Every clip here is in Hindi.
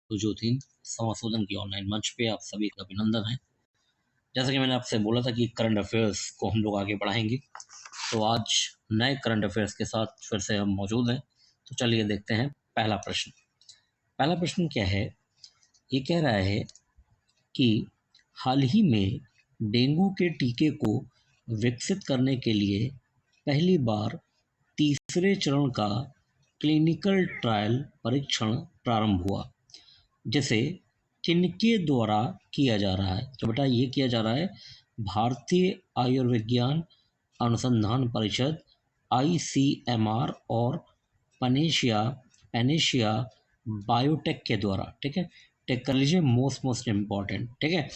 जुजोथीन संशोधन की ऑनलाइन मंच पे आप सभी का अभिनंदन है। जैसा कि मैंने आपसे बोला था कि करंट अफेयर्स को हम लोग आगे बढ़ाएंगे, तो आज नए करंट अफेयर्स के साथ फिर से हम मौजूद हैं। तो चलिए देखते हैं पहला प्रश्न। पहला प्रश्न क्या है? ये कह रहा है कि हाल ही में डेंगू के टीके को विकसित करने के लिए पहली बार तीसरे चरण का क्लिनिकल ट्रायल परीक्षण प्रारंभ हुआ, जिसे किनके द्वारा किया जा रहा है? तो बेटा ये किया जा रहा है भारतीय आयुर्विज्ञान अनुसंधान परिषद ICMR और पनेशिया पेनेशिया बायोटेक के द्वारा। ठीक है, टेक कर लीजिए, मोस्ट इम्पॉर्टेंट। ठीक है,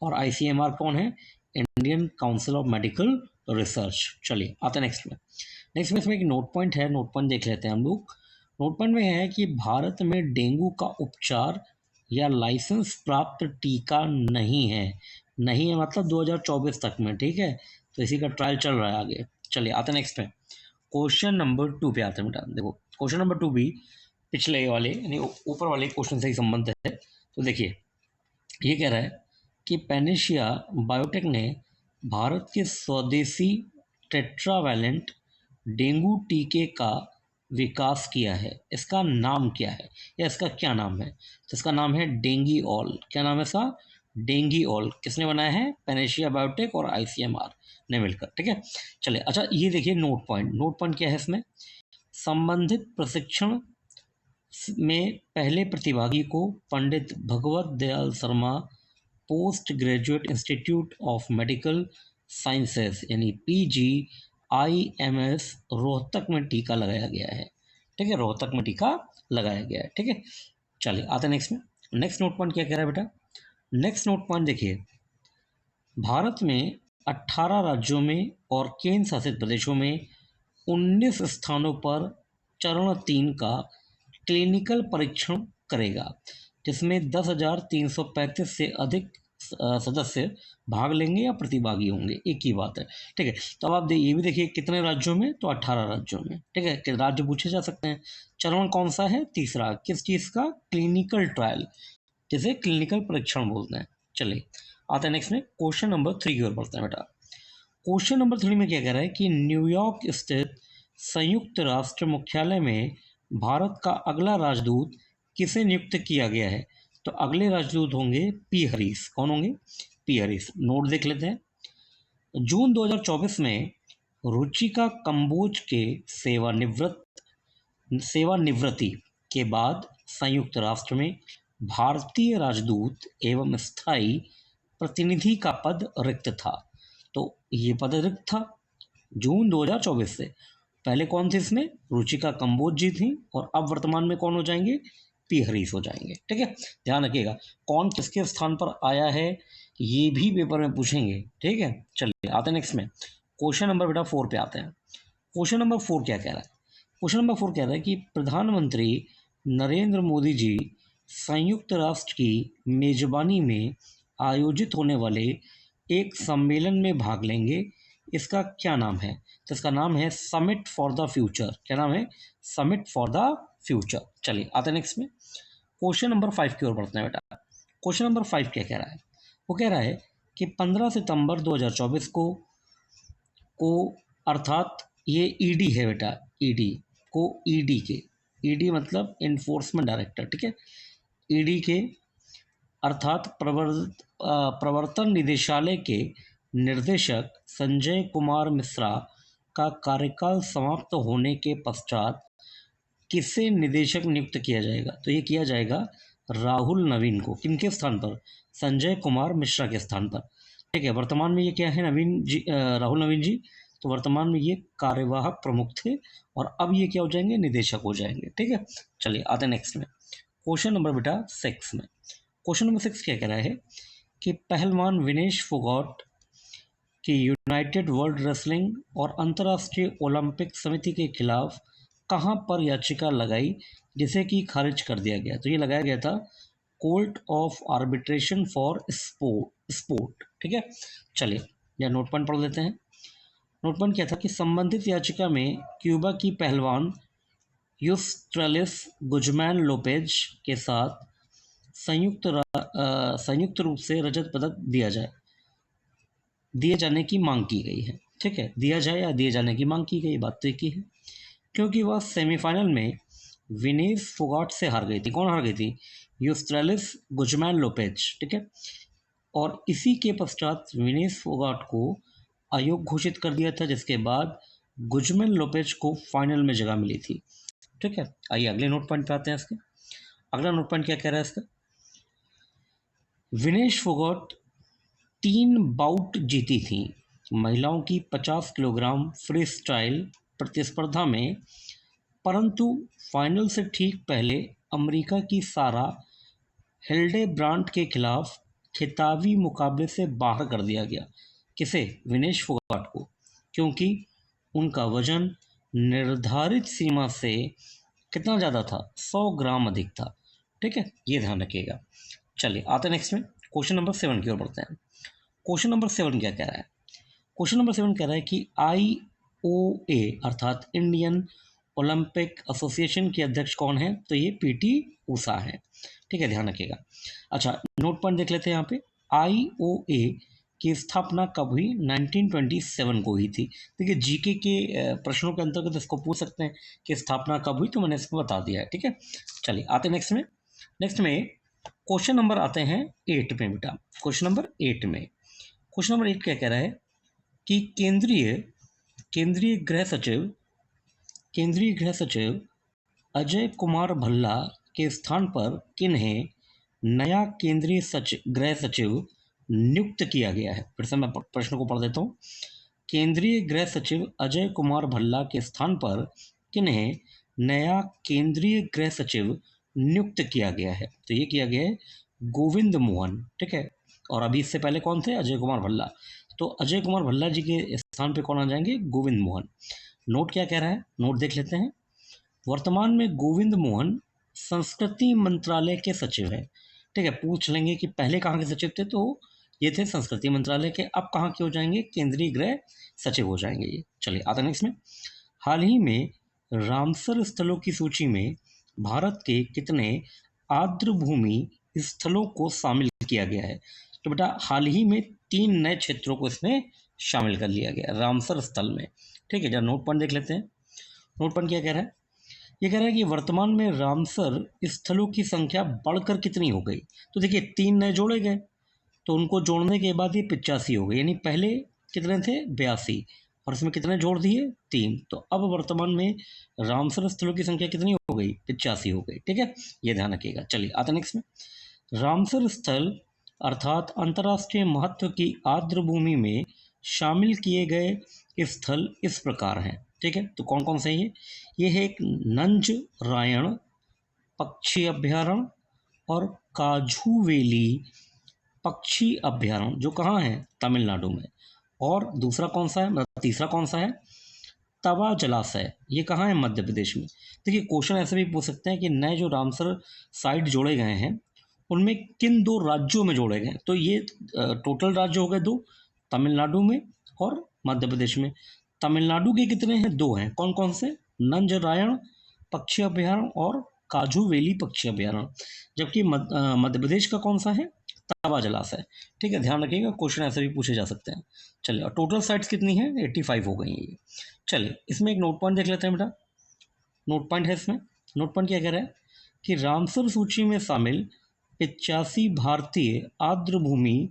और ICMR कौन है? Indian council of medical research. चलिए आते हैं नेक्स्ट में। नेक्स्ट में इसमें एक नोट पॉइंट है, नोट पॉइंट देख लेते हैं हम लोग। नोट पॉइंट में है कि भारत में डेंगू का उपचार या लाइसेंस प्राप्त टीका नहीं है। नहीं है मतलब 2024 तक में। ठीक है, तो इसी का ट्रायल चल रहा है आगे। चलिए आते हैं नेक्स्ट में। क्वेश्चन नंबर 2 पे आते हैं बेटा। देखो क्वेश्चन नंबर 2 भी पिछले वाले यानी ऊपर वाले क्वेश्चन से ही संबंध है। तो देखिए ये कह रहा है कि पेनेशिया बायोटेक ने भारत के स्वदेशी टेट्रावैलेंट डेंगू टीके का विकास किया है। इसका नाम क्या है या इसका क्या नाम है? तो इसका नाम है डेंगी ऑल। क्या नाम है इसका? Dinghy all. किसने बनाया है? पेनेशिया बायोटेक और ICMR ने मिलकर। ठीक है, चलिए अच्छा ये देखिए नोट पॉइंट। नोट पॉइंट क्या है इसमें? संबंधित प्रशिक्षण में पहले प्रतिभागी को Pandit Bhagwat Dayal Sharma post graduate institute of medical sciences यानी PGIMS रोहतक में टीका लगाया गया है। ठीक है, रोहतक में टीका लगाया गया है। ठीक है, चलिए आते हैं नेक्स्ट में। नेक्स्ट नोट पॉइंट क्या कह रहा है बेटा? नेक्स्ट नोट पॉइंट देखिए, भारत में 18 राज्यों में और केंद्र शासित प्रदेशों में 19 स्थानों पर चरण 3 का क्लिनिकल परीक्षण करेगा, जिसमें 10,335 से अधिक सदस्य भाग लेंगे या प्रतिभागी होंगे। एक ही बात है। ठीक है, तो अब आप ये भी देखिए कितने राज्यों में? तो 18 राज्यों में। ठीक है, कि राज्य पूछे जा सकते हैं। चरण कौन सा है? तीसरा। किस चीज़ का? क्लिनिकल ट्रायल, जिसे क्लिनिकल परीक्षण बोलते हैं। चलिए आते हैं नेक्स्ट में। क्वेश्चन नंबर 3 की ओर बढ़ते हैं बेटा। क्वेश्चन नंबर 3 में क्या कह रहा है कि न्यूयॉर्क स्थित संयुक्त राष्ट्र मुख्यालय में भारत का अगला राजदूत किसे नियुक्त किया गया है? तो अगले राजदूत होंगे पी हरीश। कौन होंगे? पी हरीश। नोट देख लेते हैं। जून 2024 में रुचिका कंबोज के सेवानिवृत्ति के बाद संयुक्त राष्ट्र में भारतीय राजदूत एवं स्थायी प्रतिनिधि का पद रिक्त था। तो ये पद रिक्त था जून 2024 से। पहले कौन थे इसमें? रुचिका कंबोज जी थी, और अब वर्तमान में कौन हो जाएंगे? पी हरीश हो जाएंगे। ठीक है, ध्यान रखिएगा कौन किसके स्थान पर आया है, ये भी पेपर में पूछेंगे। ठीक है, चलिए आते हैं नेक्स्ट में। क्वेश्चन नंबर बेटा 4 पे आते हैं। क्वेश्चन नंबर 4 क्या कह रहा है? क्वेश्चन नंबर 4 कह रहा है कि प्रधानमंत्री नरेंद्र मोदी जी संयुक्त राष्ट्र की मेजबानी में आयोजित होने वाले एक सम्मेलन में भाग लेंगे। इसका क्या नाम है? तो इसका नाम है समिट फॉर द फ्यूचर। क्या नाम है? Summit for the future. चलिए आते हैं नेक्स्ट में। क्वेश्चन नंबर 5 की ओर बढ़ते हैं बेटा। क्वेश्चन नंबर 5 क्या कह रहा है? वो कह रहा है कि 15 सितंबर 2024 को अर्थात ये ईडी है बेटा, ईडी को ईडी के, ईडी मतलब इन्फोर्समेंट डायरेक्टर। ठीक है, ईडी के अर्थात प्रवर्तन निदेशालय के निर्देशक संजय कुमार मिश्रा का कार्यकाल समाप्त होने के पश्चात किसे निदेशक नियुक्त किया जाएगा? तो ये किया जाएगा राहुल नवीन को। किनके स्थान पर? संजय कुमार मिश्रा के स्थान पर। ठीक है, वर्तमान में ये क्या है? नवीन जी, राहुल नवीन जी। तो वर्तमान में ये कार्यवाहक प्रमुख थे, और अब ये क्या हो जाएंगे? निदेशक हो जाएंगे। ठीक है, चलिए आते हैं नेक्स्ट में। क्वेश्चन नंबर बेटा 6 में। क्वेश्चन नंबर 6 क्या कह रहा है कि पहलवान विनेश फोगाट की यूनाइटेड वर्ल्ड रेसलिंग और अंतर्राष्ट्रीय ओलंपिक समिति के खिलाफ कहाँ पर याचिका लगाई, जिसे कि खारिज कर दिया गया? तो ये लगाया गया था court of arbitration for sport. ठीक है, चलिए यह नोट पॉइंट पढ़ लेते हैं। नोट पॉइंट क्या था कि संबंधित याचिका में क्यूबा की पहलवान यूस्ट्रेलिस गुजमैन लोपेज के साथ संयुक्त रूप से रजत पदक दिए जाने की मांग की गई है। ठीक है, दिया जाए या दिए जाने की मांग की गई, बात तो एक ही है, क्योंकि वह सेमीफाइनल में विनेश फोगाट से हार गई थी। कौन हार गई थी? यूस्ट्रेलिस गुजमैन लोपेज। ठीक है, और इसी के पश्चात विनेश फोगाट को अयोग्य घोषित कर दिया था, जिसके बाद गुजमैन लोपेज को फाइनल में जगह मिली थी। ठीक है, आइए अगले नोट पॉइंट पे आते हैं इसके। अगला नोट पॉइंट क्या कह रहा है इसका? विनेश फोगाट 3 बाउट जीती थी महिलाओं की 50 किलोग्राम फ्री स्टाइल प्रतिस्पर्धा में, परंतु फाइनल से ठीक पहले अमेरिका की सारा हिल्डेब्रांट के खिलाफ खिताबी मुकाबले से बाहर कर दिया गया। किसे? विनेश फोगाट को, क्योंकि उनका वजन निर्धारित सीमा से कितना ज़्यादा था? 100 ग्राम अधिक था। ठीक है, ये ध्यान रखिएगा। चलिए आते हैं नेक्स्ट में, क्वेश्चन नंबर 7 की ओर बढ़ते हैं। क्वेश्चन नंबर 7 क्या कह रहा है? क्वेश्चन नंबर 7 कह रहा है कि IOA अर्थात इंडियन ओलंपिक एसोसिएशन के अध्यक्ष कौन है? तो ये PT ऊषा है। ठीक है, ध्यान रखिएगा। अच्छा, नोट पॉइंट देख लेते हैं यहाँ पे। IOA की स्थापना कब हुई? 1927 को हुई थी। देखिए, GK के प्रश्नों के अंतर्गत इसको पूछ सकते हैं कि स्थापना कब हुई, तो मैंने इसको बता दिया है। ठीक है, चलिए आते हैं नेक्स्ट में। नेक्स्ट में क्वेश्चन नंबर आते हैं 8 में बेटा। क्वेश्चन नंबर 8 में, क्वेश्चन नंबर 8 क्या कह रहा है कि केंद्रीय गृह सचिव अजय कुमार भल्ला के स्थान पर किन्हें नया गृह सचिव नियुक्त किया गया है? फिर से मैं प्रश्न को पढ़ देता हूँ। केंद्रीय गृह सचिव अजय कुमार भल्ला के स्थान पर किन्हें नया केंद्रीय गृह सचिव नियुक्त किया गया है? तो ये किया गया है गोविंद मोहन। ठीक है, और अभी इससे पहले कौन थे? अजय कुमार भल्ला। तो अजय कुमार भल्ला जी के स्थान पे कौन आ जाएंगे? गोविंद मोहन। नोट क्या कह रहा है? नोट देख लेते हैं। वर्तमान में गोविंद मोहन संस्कृति मंत्रालय के सचिव हैं। ठीक है, पूछ लेंगे कि पहले कहाँ के सचिव थे, तो ये थे संस्कृति मंत्रालय के। अब कहाँ के हो जाएंगे? केंद्रीय गृह सचिव हो जाएंगे ये। चलिए आता नेक्स्ट में। हाल ही में रामसर स्थलों की सूची में भारत के कितने आर्द्र भूमि स्थलों को शामिल किया गया है? तो बेटा हाल ही में 3 नए क्षेत्रों को इसमें शामिल कर लिया गया रामसर स्थल में। ठीक है, जरा नोट पॉइंट देख लेते हैं। नोट पॉइंट क्या कह रहा है? ये कह रहा है कि वर्तमान में रामसर स्थलों की संख्या बढ़कर कितनी हो गई? तो देखिए 3 नए जोड़े गए, तो उनको जोड़ने के बाद ये 85 हो गई, यानी पहले कितने थे? 82, और इसमें कितने जोड़ दिए? 3। तो अब वर्तमान में रामसर स्थलों की संख्या कितनी हो गई? 85 हो गई। ठीक है, ये ध्यान रखिएगा। चलिए आता नेक्स्ट में। रामसर स्थल अर्थात अंतर्राष्ट्रीय महत्व की आर्द्र भूमि में शामिल किए गए स्थल इस प्रकार हैं। ठीक है, तो कौन कौन से हैं ये है? एक नंज रायण पक्षी अभ्यारण्य और काझुवेली पक्षी अभ्यारण्य, जो कहाँ है? तमिलनाडु में। और दूसरा कौन सा है? मतलब तीसरा कौन सा है? तवा जलाशय, ये कहाँ है? मध्य प्रदेश में। देखिए क्वेश्चन ऐसे भी पूछ सकते हैं कि नए जो रामसर साइट जोड़े गए हैं उनमें किन 2 राज्यों में जोड़े गए? तो ये टोटल राज्य हो गए 2, तमिलनाडु में और मध्य प्रदेश में। तमिलनाडु के कितने हैं? 2 हैं। कौन कौन से? नंजरायण पक्षी अभ्यारण्य और काजूवेली पक्षी अभ्यारण्य। जबकि मध्य प्रदेश का कौन सा है? तवा जलाशय। ठीक है, ध्यान रखिएगा, क्वेश्चन ऐसे भी पूछे जा सकते हैं। चलिए, और टोटल साइट्स कितनी है? 85 हो गई हैं ये। चलिए इसमें एक नोट पॉइंट देख लेते हैं बेटा। नोट पॉइंट है इसमें। नोट पॉइंट क्या कह रहा है कि रामसर सूची में शामिल 85 भारतीय आर्द्र भूमि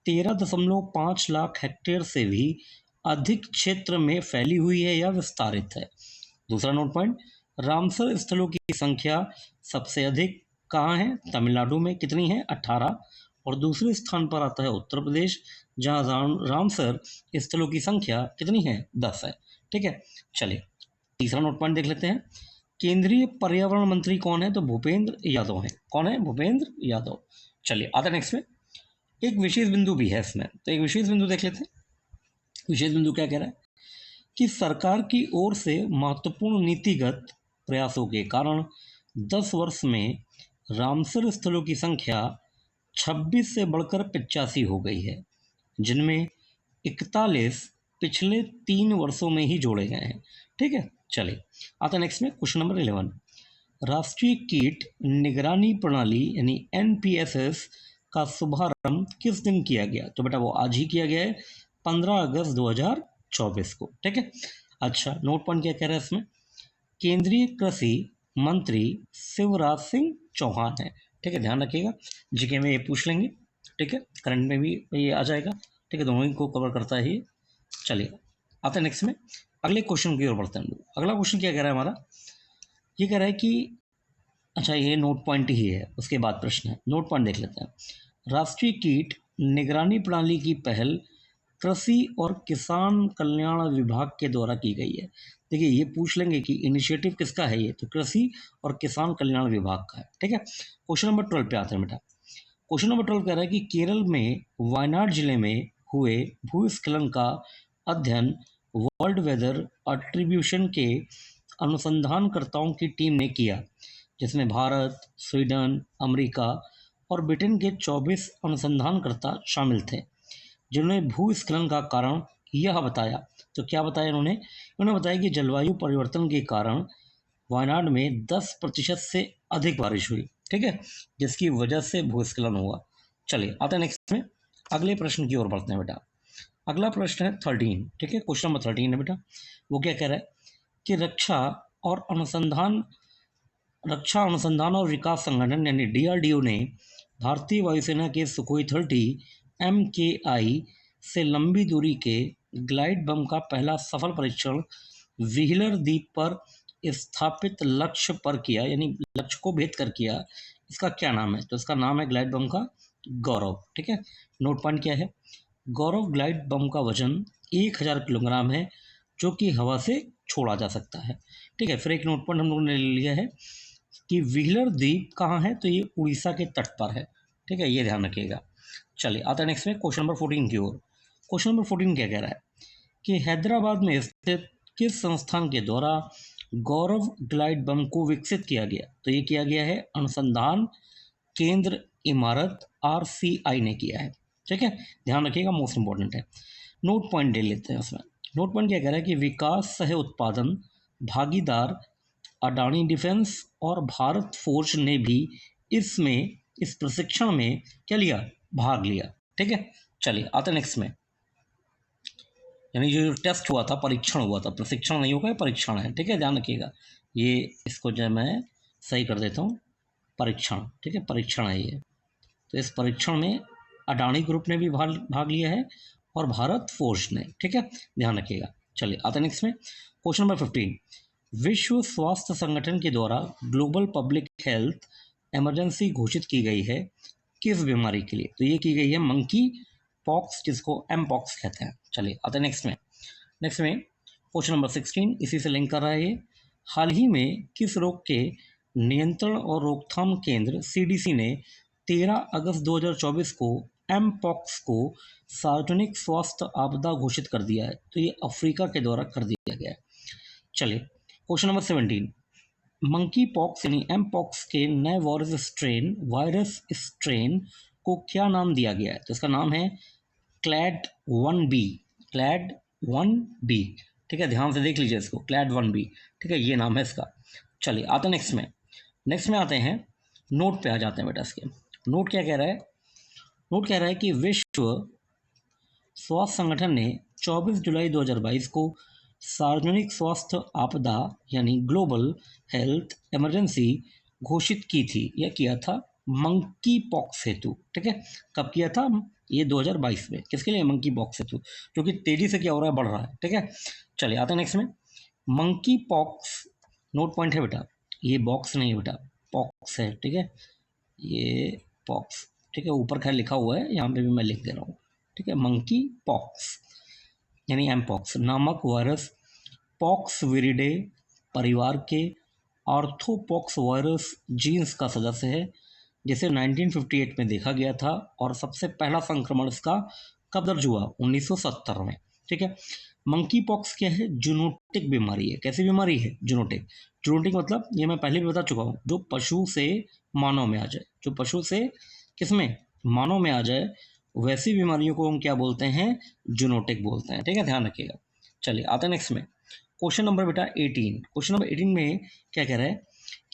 13.5 लाख हेक्टेयर से भी अधिक क्षेत्र में फैली हुई है या विस्तारित है। दूसरा नोट पॉइंट, रामसर स्थलों की संख्या सबसे अधिक कहाँ है? तमिलनाडु में। कितनी है? 18। और दूसरे स्थान पर आता है उत्तर प्रदेश, जहाँ रामसर स्थलों की संख्या कितनी है? 10 है। ठीक है, चलिए तीसरा नोट पॉइंट देख लेते हैं। केंद्रीय पर्यावरण मंत्री कौन है? तो भूपेंद्र यादव है। कौन है? भूपेंद्र यादव। चलिए आता नेक्स्ट में। एक विशेष बिंदु भी है इसमें, तो एक विशेष बिंदु देख लेते हैं। विशेष बिंदु क्या कह रहा है कि सरकार की ओर से महत्वपूर्ण नीतिगत प्रयासों के कारण 10 वर्ष में रामसर स्थलों की संख्या 26 से बढ़कर 85 हो गई है, जिनमें 41 पिछले 3 वर्षों में ही जोड़े गए हैं। ठीक है, चलिए आता नेक्स्ट में क्वेश्चन नंबर 11। राष्ट्रीय कीट निगरानी प्रणाली यानी एनपीएसएस का शुभारंभ किस दिन किया गया? तो बेटा वो आज ही किया गया है, 15 अगस्त 2024 को। ठीक है, अच्छा नोट पॉइंट क्या कह रहा है इसमें? केंद्रीय कृषि मंत्री शिवराज सिंह चौहान है। ठीक है, ध्यान रखिएगा, जीके में ये पूछ लेंगे। ठीक है, करंट में भी ये आ जाएगा। ठीक है, दोनों ही को कवर करता है ये। चलिए आते हैं नेक्स्ट में, अगले क्वेश्चन की ओर बढ़ते हैं हम लोग। अगला क्वेश्चन क्या कह रहा है हमारा? ये कह रहा है कि अच्छा ये नोट पॉइंट ही है, उसके बाद प्रश्न है, नोट पॉइंट देख लेते हैं। राष्ट्रीय कीट निगरानी प्रणाली की पहल कृषि और किसान कल्याण विभाग के द्वारा की गई है। देखिए ये पूछ लेंगे कि इनिशिएटिव किसका है ये, तो कृषि और किसान कल्याण विभाग का है। ठीक है, क्वेश्चन नंबर 12 पे आते हैं बेटा। क्वेश्चन नंबर 12 कह रहा है कि केरल में वायनाड जिले में हुए भूस्खलन का अध्ययन वर्ल्ड वेदर अट्रीब्यूशन के अनुसंधानकर्ताओं की टीम ने किया, जिसमें भारत, स्वीडन, अमेरिका और ब्रिटेन के 24 अनुसंधानकर्ता शामिल थे, जिन्होंने भूस्खलन का कारण यह बताया। तो क्या बताया इन्होंने बताया कि जलवायु परिवर्तन के कारण वायनाड में 10% से अधिक बारिश हुई। ठीक है, जिसकी वजह से भूस्खलन हुआ। चलिए आते हैं नेक्स्ट में, अगले प्रश्न की ओर बढ़ते हैं बेटा। अगला प्रश्न है 13। ठीक है, क्वेश्चन नंबर 13 है बेटा। वो क्या कह रहा है कि रक्षा अनुसंधान और विकास संगठन यानी डीआरडीओ ने भारतीय वायुसेना के सुखोई 30 MKI से लंबी दूरी के ग्लाइड बम का पहला सफल परीक्षण व्हीलर द्वीप पर स्थापित लक्ष्य पर किया, यानी लक्ष्य को भेद कर किया। इसका क्या नाम है? तो इसका नाम है ग्लाइड बम का गौरव। ठीक है, नोट पॉइंट क्या है? गौरव ग्लाइड बम का वजन 1000 किलोग्राम है, जो कि हवा से छोड़ा जा सकता है। ठीक है, फिर एक नोट पॉइंट हम लोगों ने ले लिया है कि व्हीलर द्वीप कहाँ है, तो ये उड़ीसा के तट पर है। ठीक है, ये ध्यान रखिएगा। चलिए आता है नेक्स्ट में क्वेश्चन नंबर 14 की ओर। क्वेश्चन नंबर 14 क्या कह रहा है कि हैदराबाद में स्थित किस संस्थान के द्वारा गौरव ग्लाइड बम को विकसित किया गया? तो ये किया गया है अनुसंधान केंद्र इमारत RCI ने किया है। ठीक है, ध्यान रखिएगा, मोस्ट इंपॉर्टेंट है। नोट पॉइंट ले लेते हैं उसमें। नोट पॉइंट क्या कह रहा है कि विकास सह उत्पादन भागीदार अडानी डिफेंस और भारत फोर्ज ने भी इस प्रशिक्षण में क्या लिया? भाग लिया। ठीक है, चलिए आते नेक्स्ट में, यानी जो टेस्ट हुआ था, परीक्षण हुआ था, प्रशिक्षण नहीं होगा, परीक्षण है। ठीक है, ध्यान रखिएगा, ये इसको जो मैं सही कर देता हूँ, परीक्षण। ठीक है, परीक्षण है ये। तो इस परीक्षण में अडानी ग्रुप ने भी भाग लिया है और भारत फोर्ज ने। ठीक है, ध्यान रखिएगा। चलिए आते नेक्स्ट में, क्वेश्चन नंबर 15। विश्व स्वास्थ्य संगठन के द्वारा ग्लोबल पब्लिक हेल्थ इमरजेंसी घोषित की गई है किस बीमारी के लिए? तो ये की गई है मंकी पॉक्स, जिसको एम पॉक्स कहते हैं। चलिए आते नेक्स्ट में। क्वेश्चन नंबर 16 इसी से लिंक कर रहा है ये। हाल ही में किस रोग के नियंत्रण और रोकथाम केंद्र CDC ने 13 अगस्त 2024 को एम पॉक्स को सार्वजनिक स्वास्थ्य आपदा घोषित कर दिया है? तो ये अफ्रीका के द्वारा कर दिया गया है। चलिए क्वेश्चन नंबर 17। मंकी पॉक्स यानी एम पॉक्स के नए वायरस स्ट्रेन को क्या नाम दिया गया है? तो इसका नाम है क्लैड 1B। Clad 1B। ठीक है, ध्यान से देख लीजिए इसको, क्लैड 1B। ठीक है, ये नाम है इसका। चलिए आते हैं नेक्स्ट में आते हैं, नोट पे आ जाते हैं बेटा इसके। नोट क्या कह रहा है? नोट कह रहा है कि विश्व स्वास्थ्य संगठन ने 24 जुलाई 2022 को सार्वजनिक स्वास्थ्य आपदा यानी ग्लोबल हेल्थ इमरजेंसी घोषित की थी या किया था मंकी पॉक्स हेतु। ठीक है, कब किया था? ये 2022 में। किसके लिए? मंकी पॉक्स हेतु, जो कि तेजी से क्या हो रहा है? बढ़ रहा है। ठीक है, चलिए आते हैं नेक्स्ट में। मंकी पॉक्स, नोट पॉइंट है बेटा, ये बॉक्स नहीं है बेटा, पॉक्स है। ठीक है, ये पॉक्स। ठीक है, ऊपर खैर लिखा हुआ है, यहाँ पे भी मैं लिख दे रहा हूँ। ठीक है, मंकी पॉक्स यानी एम पॉक्स नामक वायरस पॉक्स विरिडे परिवार के आर्थ्रोपॉक्स वायरस जीन्स का सदस्य है, जिसे 1958 में देखा गया था और सबसे पहला संक्रमण इसका कब दर्ज हुआ? 1970 में। ठीक है, मंकी पॉक्स क्या है? जूनोटिक बीमारी है। कैसी बीमारी है? जूनोटिक। जूनोटिक मतलब ये मैं पहले भी बता चुका हूँ, जो पशु से मानव में आ जाए, जो पशु से किसमें? मानव में आ जाए, वैसी बीमारियों को हम क्या बोलते हैं? जूनोटिक बोलते हैं। ठीक है, ध्यान रखिएगा। चलिए आते हैं नेक्स्ट में, क्वेश्चन नंबर बेटा 18। क्वेश्चन नंबर 18 में क्या कह रहा है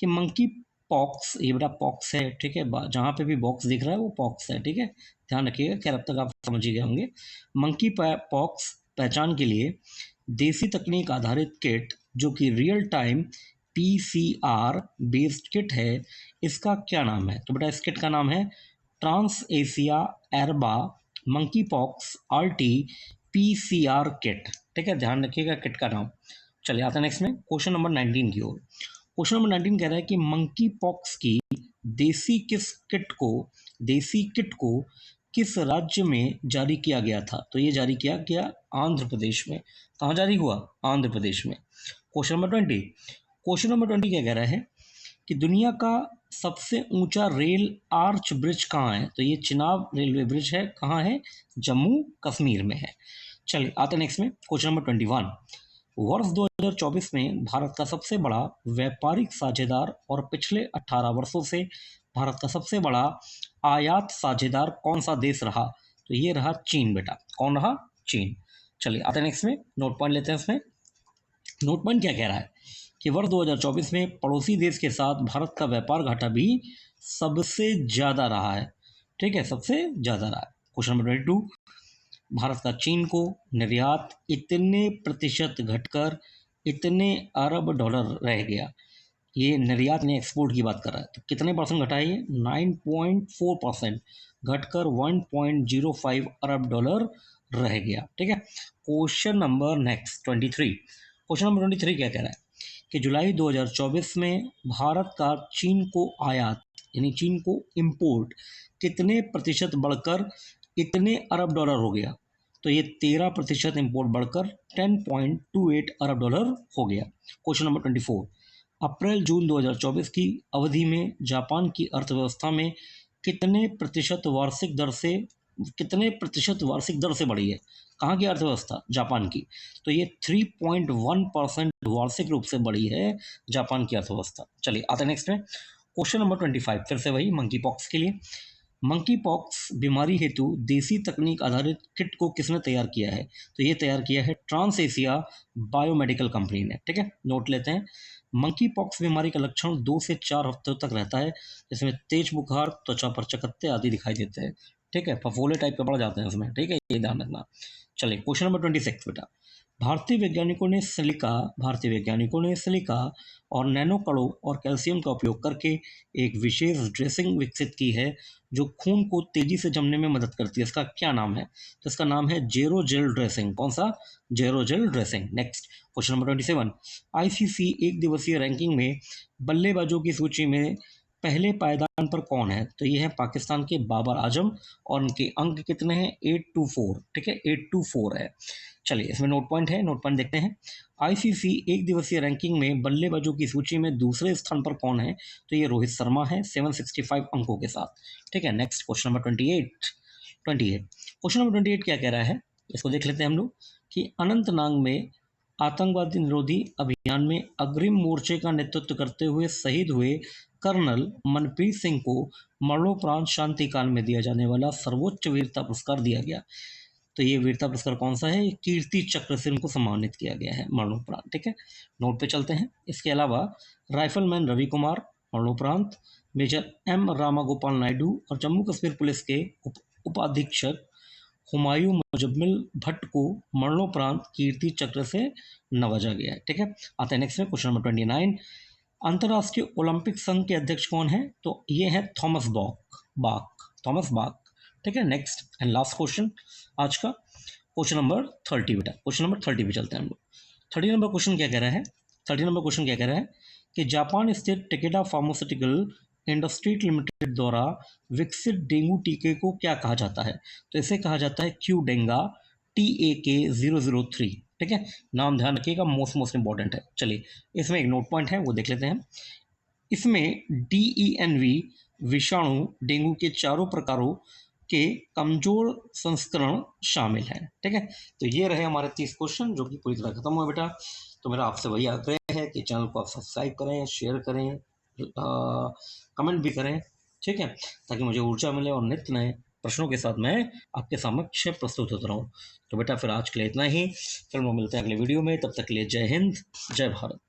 कि मंकी पॉक्स, ये बेटा पॉक्स है, ठीक है, जहाँ पे भी बॉक्स दिख रहा है वो पॉक्स है, ठीक है, ध्यान रखिएगा, खैर अब तक आप समझ ही गए होंगे। मंकी पॉक्स पहचान के लिए देसी तकनीक आधारित किट जो कि real time PCR based kit है, इसका क्या नाम है? तो बेटा इस किट का नाम है Trans Asia Erba monkeypox RT PCR kit, ठीक है, ध्यान रखिएगा किट का नाम। चलिए आते हैं नेक्स्ट में क्वेश्चन नंबर 19 की ओर। क्वेश्चन नंबर 19 कह रहा है कि मंकी पॉक्स की देसी किस किट को देसी किट को किस राज्य में जारी किया गया था? तो ये जारी किया गया आंध्र प्रदेश में। कहाँ जारी हुआ? आंध्र प्रदेश में। क्वेश्चन नंबर 20, क्वेश्चन नंबर 20 क्या कह रहा है कि दुनिया का सबसे ऊंचा रेल आर्च ब्रिज कहाँ है? तो ये चिनाब रेलवे ब्रिज है, कहाँ है? जम्मू कश्मीर में है। चलिए आते नेक्स्ट में क्वेश्चन नंबर 21, वर्ष 2024 में भारत का सबसे बड़ा व्यापारिक साझेदार और पिछले 18 वर्षों से भारत का सबसे बड़ा आयात साझेदार कौन सा देश रहा? तो ये रहा चीन बेटा। कौन रहा? चीन। चलिए आते नेक्स्ट में नोट पॉइंट लेते हैं। इसमें नोट पॉइंट क्या कह रहा है कि वर्ष 2024 में पड़ोसी देश के साथ भारत का व्यापार घाटा भी सबसे ज़्यादा रहा है, ठीक है, सबसे ज़्यादा रहा है। क्वेश्चन नंबर 22, भारत का चीन को निर्यात इतने प्रतिशत घटकर इतने अरब डॉलर रह गया। ये निर्यात ने एक्सपोर्ट की बात कर रहा है, तो कितने परसेंट घटा है ये? 9.4% घटकर 1.05 अरब डॉलर रह गया, ठीक है। Question number next 23, question number 23 क्या कह रहा है कि जुलाई 2024 में भारत का चीन को आयात यानी चीन को इंपोर्ट कितने प्रतिशत बढ़कर इतने अरब डॉलर हो गया? तो ये 13% इंपोर्ट बढ़कर 10.28 अरब डॉलर हो गया। क्वेश्चन नंबर 24, अप्रैल जून 2024 की अवधि में जापान की अर्थव्यवस्था में कितने प्रतिशत वार्षिक दर से बढ़ी है? कहाँ की अर्थव्यवस्था? जापान की। तो ये 3.1% वार्षिक रूप से बढ़ी है जापान की अर्थव्यवस्था। चलिए आते नेक्स्ट में क्वेश्चन नंबर 25, फिर से वही मंकी पॉक्स के लिए। मंकी पॉक्स बीमारी हेतु देसी तकनीक आधारित किट को किसने तैयार किया है? तो ये तैयार किया है ट्रांस एशिया बायोमेडिकल कंपनी ने, ठीक है, नोट लेते हैं। मंकी पॉक्स बीमारी का लक्षण 2 से 4 हफ्तों तक रहता है, जिसमें तेज बुखार, त्वचा पर चकत्ते आदि दिखाई देते हैं, ठीक है, फफोले टाइप के पड़ जाते हैं उसमें, ठीक है, ये ध्यान रखना। चलिए क्वेश्चन नंबर 26 बेटा, भारतीय वैज्ञानिकों ने सिलिका और नैनो कणों और कैल्शियम का उपयोग करके एक विशेष ड्रेसिंग विकसित की है जो खून को तेजी से जमने में मदद करती है। इसका क्या नाम है? तो इसका नाम है जेरो जेल ड्रेसिंग। कौन सा? Zero gel dressing. Next question number 27, ICC एक दिवसीय रैंकिंग में बल्लेबाजों की सूची में पहले पायदान पर कौन है? तो ये है पाकिस्तान के बाबर आजम और उनके अंक कितने हैं? 824, ठीक है, 824 है। चलिए इसमें नोट पॉइंट है, नोट पॉइंट देखते हैं। आईसीसी एक दिवसीय रैंकिंग में बल्लेबाजों की सूची में दूसरे स्थान पर कौन है? तो ये रोहित शर्मा है 765 अंकों के साथ, ठीक है। Next question number 28 question number 28 क्या कह रहा है, इसको देख लेते हैं हम लोग कि अनंतनाग में आतंकवादी निरोधी अभियान में अग्रिम मोर्चे का नेतृत्व करते हुए शहीद हुए कर्नल मनप्रीत सिंह को मरणोपरांत शांति काल में दिया जाने वाला सर्वोच्च वीरता पुरस्कार दिया गया। तो ये वीरता पुरस्कार कौन सा है? कीर्ति चक्र से उनको सम्मानित किया गया है मरणोपरांत, ठीक है। नोट पे चलते हैं। इसके अलावा राइफलमैन रवि कुमार मरणोपरांत, मेजर एम रामागोपाल नायडू और जम्मू कश्मीर पुलिस के उपाधीक्षक हुमायूं मुजम्मिल भट्ट को मरणोपरांत कीर्ति चक्र से नवाजा गया है, ठीक है। आते हैं नेक्स्ट में क्वेश्चन नंबर 29, अंतर्राष्ट्रीय ओलंपिक संघ के अध्यक्ष कौन है? तो ये है थॉमस बाक, ठीक है। नेक्स्ट एंड लास्ट क्वेश्चन आज का क्वेश्चन नंबर 30 बेटा, क्वेश्चन नंबर 30 पे चलते हैं हम लोग। 30 नंबर क्वेश्चन क्या कह रहा है? 30 नंबर क्वेश्चन क्या कह रहा है कि जापान स्थित टेकेडा फार्मास्यूटिकल इंडस्ट्रीज लिमिटेड द्वारा विकसित डेंगू टीके को क्या कहा जाता है? तो इसे कहा जाता है क्यू डेंगा TAK003, ठीक है, नाम ध्यान रखिएगा, मोस्ट इंपॉर्टेंट है। चलिए इसमें एक नोट पॉइंट है वो देख लेते हैं। इसमें DENV विषाणु डेंगू के चारों प्रकारों के कमजोर संस्करण शामिल हैं, ठीक है। तो ये रहे हमारे 30 क्वेश्चन जो कि पूरी तरह खत्म हुए बेटा। तो मेरा आपसे वही आग्रह है कि चैनल को आप सब्सक्राइब करें, शेयर करें, कमेंट भी करें, ठीक है, ताकि मुझे ऊर्जा मिले और नित्य नए प्रश्नों के साथ मैं आपके समक्ष प्रस्तुत होता रहूँ। तो बेटा फिर आज के लिए इतना ही, फिर हम मिलते हैं अगले वीडियो में, तब तक के लिए जय हिंद, जय भारत।